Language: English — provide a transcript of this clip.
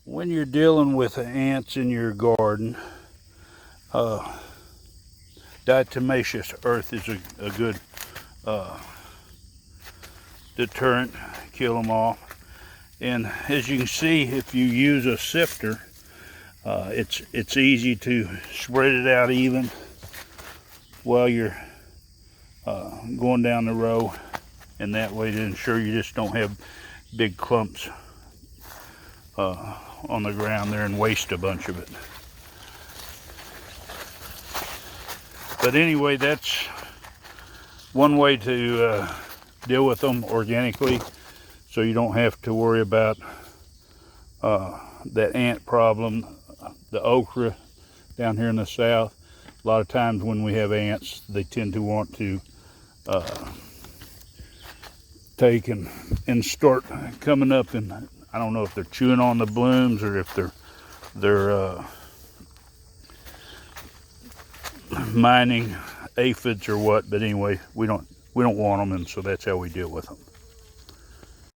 When you're dealing with ants in your garden, diatomaceous earth is a good deterrent, kill them off. And as you can see, if you use a sifter, it's easy to spread it out even while you're going down the row, and that way to ensure you just don't have big clumps on the ground there and waste a bunch of it. But anyway, that's one way to deal with them organically, so you don't have to worry about that ant problem. The okra down here in the south, a lot of times when we have ants, they tend to want to take and start coming up, and I don't know if they're chewing on the blooms or if they're mining aphids or what, but anyway, we don't want them, and so that's how we deal with them.